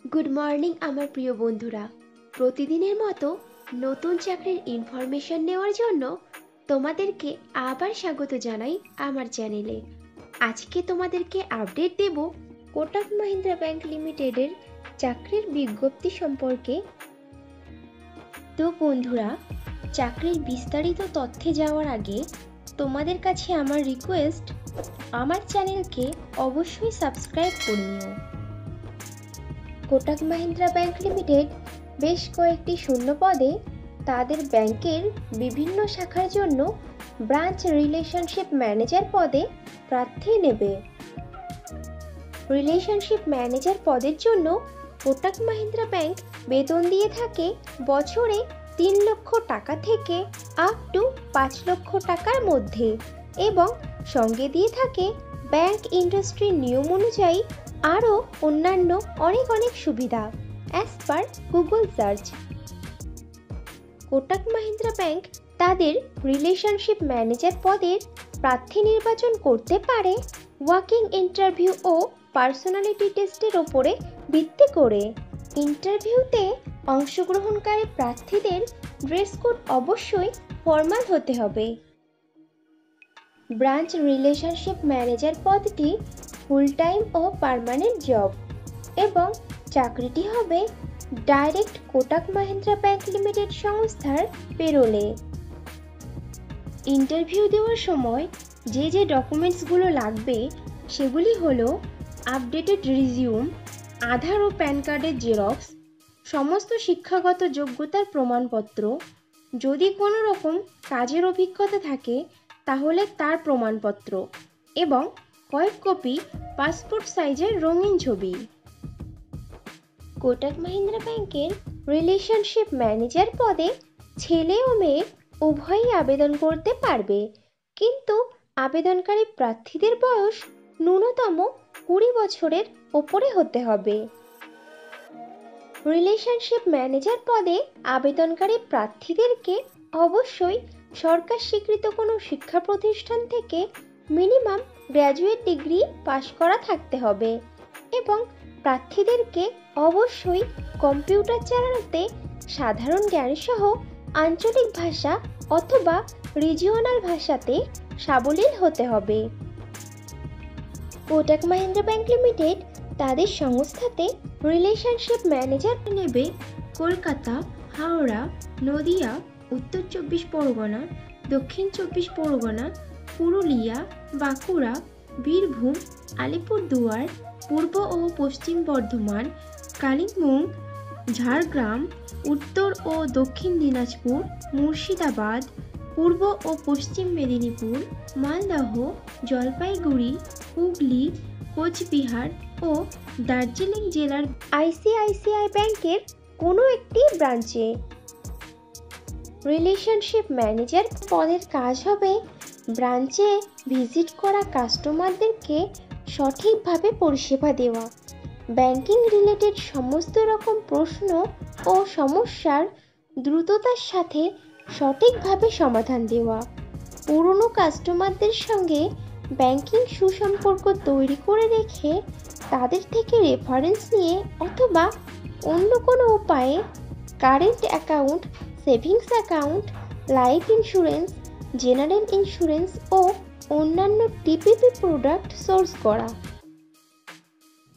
Good morning আমার প্রিয় বন্ধুরা। প্রতিদিনের মতো নতুন চাকরির ইনফরমেশন নেওয়ার জন্য তোমাদেরকে আবার স্বাগত জানাই আমার চ্যানেলে। আজকে তোমাদেরকে আপডেট দেব কোটাক মাহিন্দ্রা ব্যাংক লিমিটেডের চাকরির বিজ্ঞপ্তি সম্পর্কে। তো বন্ধুরা, চাকরির বিস্তারিত তথ্যে যাওয়ার আগে তোমাদের কাছে আমার রিকোয়েস্ট, আমার চ্যানেলকে অবশ্যই সাবস্ক্রাইব করে নিও। কোটাক মাহিন্দ্রা ব্যাংক লিমিটেড বেশ কয়েকটি শূন্য পদে তাদের ব্যাংকের বিভিন্ন শাখার জন্য ব্রাঞ্চ রিলেশনশিপ ম্যানেজার পদে প্রার্থী নেবে। রিলেশনশিপ ম্যানেজার পদের জন্য কোটাক মাহিন্দ্রা ব্যাংক বেতন দিয়ে থাকে বছরে 3 লক্ষ টাকা থেকে আপ টু 5 লক্ষ টাকার মধ্যে, এবং সঙ্গে দিয়ে থাকে ব্যাংক ইন্ডাস্ট্রির নিয়ম অনুযায়ী আরও অন্যান্য অনেক সুবিধা as per Google search. Kotak Mahindra bank তাদের রিলেশনশিপ ম্যানেজার পদের প্রার্থী নির্বাচন করতে পারে ওয়াকিং ইন্টারভিউ ও পার্সোনালিটি টেস্টের ওপরে ভিত্তি করে। ইন্টারভিউতে অংশগ্রহণকারী প্রার্থীদের ড্রেস কোড অবশ্যই ফর্মাল হতে হবে। ব্রাঞ্চ রিলেশনশিপ ম্যানেজার পদটি ফুল টাইম ও পার্মানেন্ট জব, এবং চাকরিটি হবে direct Kotak Mahindra bank limited সংস্থার পেরোলে। ইন্টারভিউ দেওয়ার সময় যে ডকুমেন্টসগুলো লাগবে সেগুলি হলো আপডেটেড রিজিউম, আধার ও প্যান কার্ডের জেরক্স, সমস্ত শিক্ষাগত যোগ্যতার প্রমাণপত্র, যদি কোনো রকম কাজের অভিজ্ঞতা থাকে তাহলে তার প্রমাণপত্র, এবং কয়েক কপি পাসপোর্ট সাইজের রঙিন ছবি। কোটাক মাহিন্দ্রা ব্যাংকের রিলেশনশিপ ম্যানেজার পদে ছেলে ও মেয়ে উভয়ই আবেদন করতে পারবে, কিন্তু আবেদনকারী প্রার্থীদের বয়স ন্যূনতম 20 বছরের ওপরে হতে হবে। রিলেশনশিপ ম্যানেজার পদে আবেদনকারী প্রার্থীদেরকে অবশ্যই সরকার স্বীকৃত কোনো শিক্ষা প্রতিষ্ঠান থেকে মিনিমাম গ্র্যাজুয়েট ডিগ্রি পাশ করা থাকতে হবে, এবং প্রার্থীদেরকে অবশ্যই কম্পিউটার চালানোতে সাধারণ জ্ঞানসহ আঞ্চলিক ভাষা অথবা রিজিওনাল ভাষাতে সাবলীল হতে হবে। কোটাক মাহিন্দ্রা ব্যাংক লিমিটেড তাদের সংস্থাতে রিলেশনশিপ ম্যানেজার নেবে কলকাতা, হাওড়া, নদিয়া, উত্তর 24 পরগনা, দক্ষিণ 24 পরগনা, পুরুলিয়া, বাঁকুড়া, বীরভূম, আলিপুরদুয়ার, পূর্ব ও পশ্চিম বর্ধমান, কালিম্পং, ঝাড়গ্রাম, উত্তর ও দক্ষিণ দিনাজপুর, মুর্শিদাবাদ, পূর্ব ও পশ্চিম মেদিনীপুর, মালদহ, জলপাইগুড়ি, হুগলি, কোচবিহার ও দার্জিলিং জেলার আইসিআইসিআই ব্যাংকের কোনো একটি ব্রাঞ্চে। রিলেশনশিপ ম্যানেজার পদের কাজ হবে ব্রাঞ্চে ভিজিট করা কাস্টমারদেরকে সঠিকভাবে পরিষেবা দেওয়া, ব্যাংকিং রিলেটেড সমস্ত রকম প্রশ্ন ও সমস্যার দ্রুততার সাথে সঠিকভাবে সমাধান দেওয়া, পুরনো কাস্টমারদের সঙ্গে ব্যাংকিং সুসম্পর্ক তৈরি করে রেখে তাদের থেকে রেফারেন্স নিয়ে অথবা অন্য কোনো উপায়ে current account, savings account, life insurance, general insurance ও অন্যান্য টিপিপি প্রোডাক্ট সোর্স করা।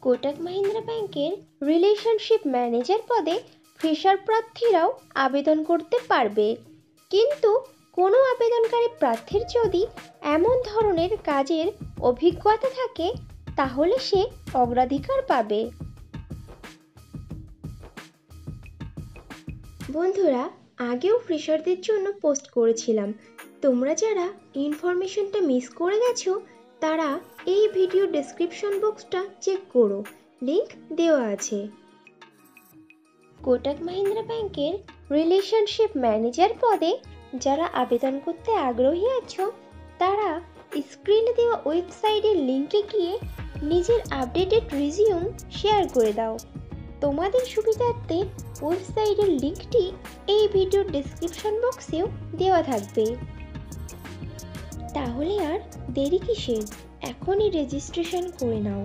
কোটাক মাহিন্দ্রা ব্যাংকের রিলেশনশিপ ম্যানেজার পদে ফ্রেশার প্রার্থীরাও আবেদন করতে পারবে, কিন্তু কোনো আবেদনকারী প্রার্থীর যদি এমন ধরনের কাজের অভিজ্ঞতা থাকে তাহলে সে অগ্রাধিকার পাবে। বন্ধুরা, আগেও ফ্রেশারদের জন্য পোস্ট করেছিলাম, তোমরা যারা ইনফরমেশনটা মিস করে গেছো তারা এই ভিডিও ডেসক্রিপশন বক্সটা চেক করো, লিংক দেওয়া আছে। কোটাক মাহিন্দ্রা ব্যাংকের রিলেশনশিপ ম্যানেজার পদে যারা আবেদন করতে আগ্রহী আছো তারা স্ক্রিনে দেওয়া ওয়েবসাইটের লিংকে গিয়ে নিজের আপডেটেড রিজিউম শেয়ার করে দাও। তোমাদের সুবিধার্থে ওয়েবসাইটের লিংকটি এই ভিডিওর ডেসক্রিপশন বক্সেও দেওয়া থাকবে। তাহলে আর দেরি কিসের, এখনই রেজিস্ট্রেশন করে নাও।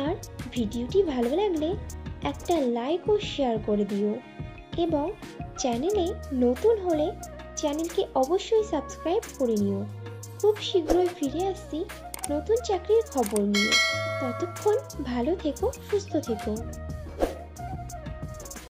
আর ভিডিওটি ভালো লাগলে একটা লাইক ও শেয়ার করে দিও এবং চ্যানেলে নতুন হলে চ্যানেলকে অবশ্যই সাবস্ক্রাইব করে নিও। খুব শীঘ্রই ফিরে আসছি নতুন চাকরির খবর নিয়ে। ততক্ষণ ভালো থেকো, সুস্থ থেকো।